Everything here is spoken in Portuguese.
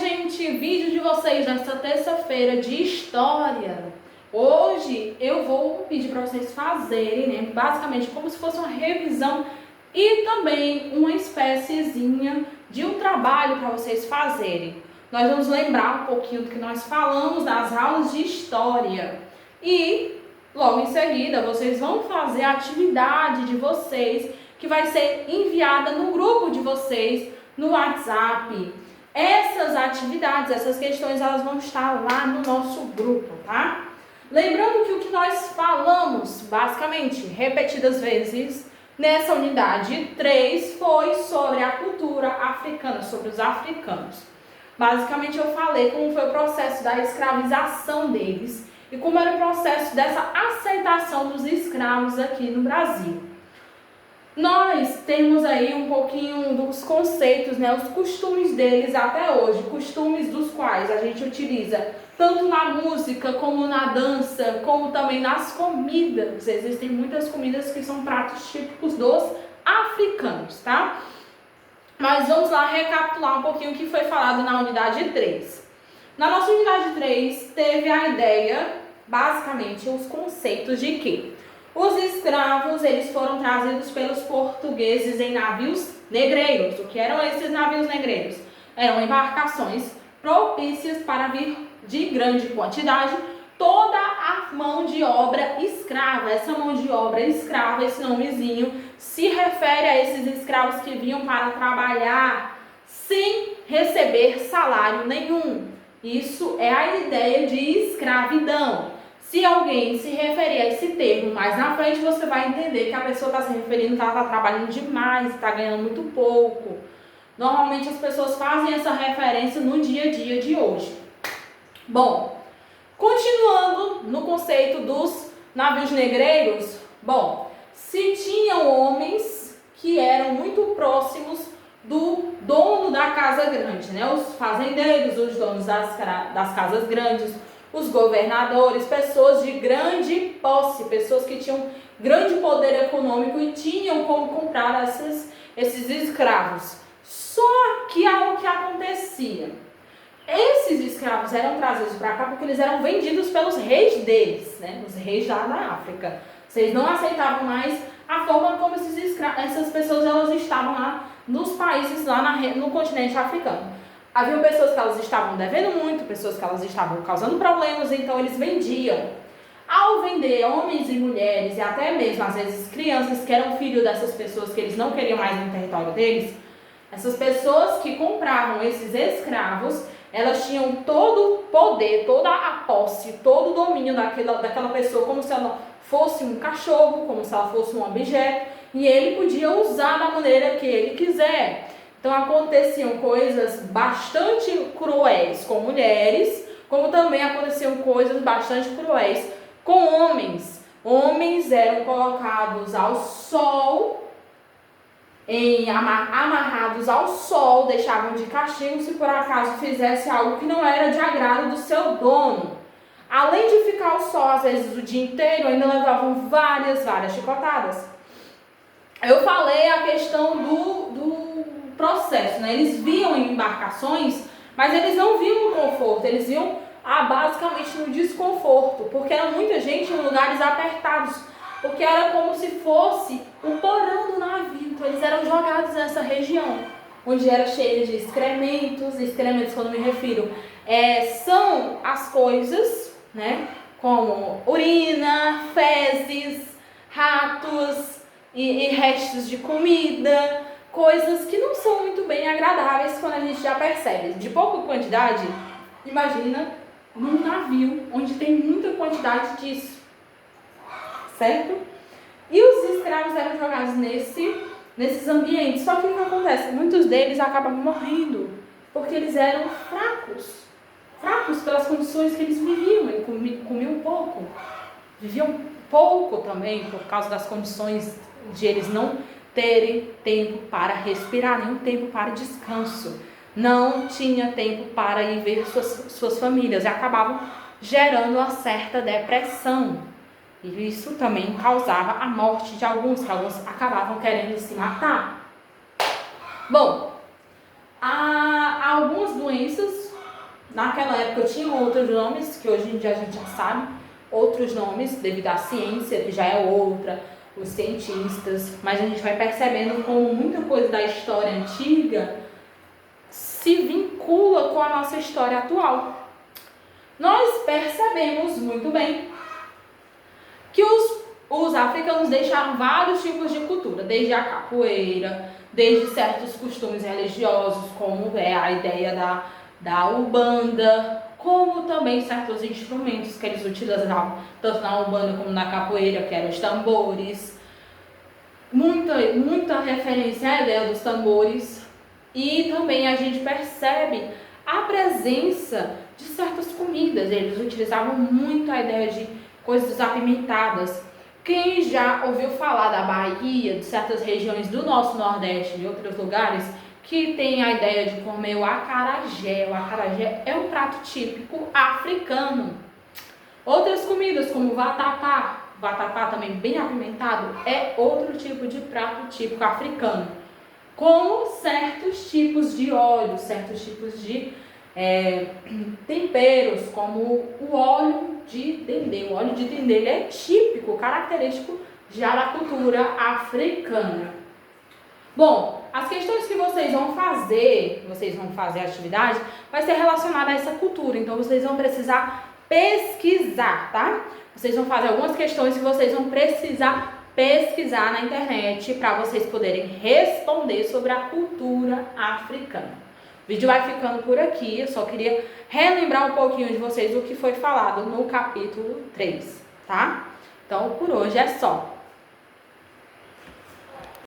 gente, vídeo de vocês nesta terça-feira de história. Hoje eu vou pedir para vocês fazerem, né, basicamente como se fosse uma revisão e também uma espéciezinha de um trabalho para vocês fazerem. Nós vamos lembrar um pouquinho do que nós falamos nas aulas de história e logo em seguida vocês vão fazer a atividade de vocês que vai ser enviada no grupo de vocês no WhatsApp. Essas atividades, essas questões, elas vão estar lá no nosso grupo, tá? Lembrando que o que nós falamos, basicamente, repetidas vezes, nessa unidade 3, foi sobre a cultura africana, sobre os africanos. Basicamente, eu falei como foi o processo da escravização deles e como era o processo dessa aceitação dos escravos aqui no Brasil. Nós temos aí um pouquinho dos conceitos, né, os costumes deles até hoje, costumes dos quais a gente utiliza tanto na música, como na dança, como também nas comidas. Existem muitas comidas que são pratos típicos dos africanos, tá? Mas vamos lá recapitular um pouquinho o que foi falado na unidade 3. Na nossa unidade 3 teve a ideia, basicamente, os conceitos de que os escravos, eles foram trazidos pelos portugueses em navios negreiros. O que eram esses navios negreiros? Eram embarcações propícias para vir de grande quantidade toda a mão de obra escrava. Essa mão de obra escrava, esse nomezinho, se refere a esses escravos que vinham para trabalhar sem receber salário nenhum. Isso é a ideia de escravidão. Se alguém se referir a esse termo mais na frente, você vai entender que a pessoa está se referindo que ela está trabalhando demais, está ganhando muito pouco. Normalmente as pessoas fazem essa referência no dia a dia de hoje. Bom, continuando no conceito dos navios negreiros, bom, se tinham homens que eram muito próximos do dono da casa grande, né? Os fazendeiros, os donos das casas grandes, os governadores, pessoas de grande posse, pessoas que tinham grande poder econômico e tinham como comprar esses escravos. Só que algo que acontecia, esses escravos eram trazidos para cá porque eles eram vendidos pelos reis deles, né? Os reis lá da África. Vocês não aceitavam mais a forma como essas pessoas elas estavam lá nos países, lá no continente africano. Havia pessoas que elas estavam devendo muito, pessoas que elas estavam causando problemas, então eles vendiam. Ao vender homens e mulheres, e até mesmo às vezes crianças que eram filhos dessas pessoas que eles não queriam mais no território deles, essas pessoas que compravam esses escravos, elas tinham todo o poder, toda a posse, todo o domínio daquela pessoa, como se ela fosse um cachorro, como se ela fosse um objeto, e ele podia usar da maneira que ele quiser. Então aconteciam coisas bastante cruéis com mulheres, como também aconteciam coisas bastante cruéis com homens. Homens eram colocados ao sol, amarrados ao sol, deixavam de castigo se por acaso fizesse algo que não era de agrado do seu dono. Além de ficar ao sol às vezes o dia inteiro, ainda levavam várias chicotadas. Eu falei a questão do processo, né? Eles viam em embarcações, mas eles não viam no conforto, eles viam basicamente no desconforto, porque era muita gente em lugares apertados, porque era como se fosse o porão do navio, então eles eram jogados nessa região, onde era cheia de excrementos, quando me refiro, são as coisas, né? Como urina, fezes, ratos e restos de comida, coisas que não são muito bem agradáveis quando a gente já percebe. De pouca quantidade, imagina num navio onde tem muita quantidade disso, certo? E os escravos eram jogados nesses ambientes. Só que o que acontece? Muitos deles acabavam morrendo, porque eles eram fracos pelas condições que eles viviam. Eles comiam pouco, viviam pouco também por causa das condições de eles não terem tempo para respirar, nenhum tempo para descanso. Não tinha tempo para ir ver suas famílias e acabavam gerando uma certa depressão. E isso também causava a morte de alguns, que alguns acabavam querendo se matar. Bom, há algumas doenças Naquela época tinha outros nomes, que hoje em dia a gente já sabe, outros nomes, devido à ciência, que já é outra, os cientistas, mas a gente vai percebendo como muita coisa da história antiga se vincula com a nossa história atual. Nós percebemos muito bem que os africanos deixaram vários tipos de cultura, desde a capoeira, desde certos costumes religiosos, como é a ideia da Umbanda, como também certos instrumentos que eles utilizavam, tanto na Umbanda como na capoeira, que eram os tambores. Muita referência à ideia dos tambores. E também a gente percebe a presença de certas comidas. Eles utilizavam muito a ideia de coisas apimentadas. Quem já ouviu falar da Bahia, de certas regiões do nosso Nordeste, de outros lugares, que tem a ideia de comer o acarajé. O acarajé é um prato típico africano. Outras comidas, como o vatapá também bem apimentado, é outro tipo de prato típico africano. Como certos tipos de óleo, certos tipos de temperos, como o óleo de dendê. O óleo de dendê ele é típico, característico já da cultura africana. Bom, as questões que vocês vão fazer a atividade, vai ser relacionada a essa cultura. Então, vocês vão precisar pesquisar, tá? Vocês vão fazer algumas questões que vocês vão precisar pesquisar na internet para vocês poderem responder sobre a cultura africana. O vídeo vai ficando por aqui, eu só queria relembrar um pouquinho de vocês o que foi falado no capítulo 3, tá? Então, por hoje é só.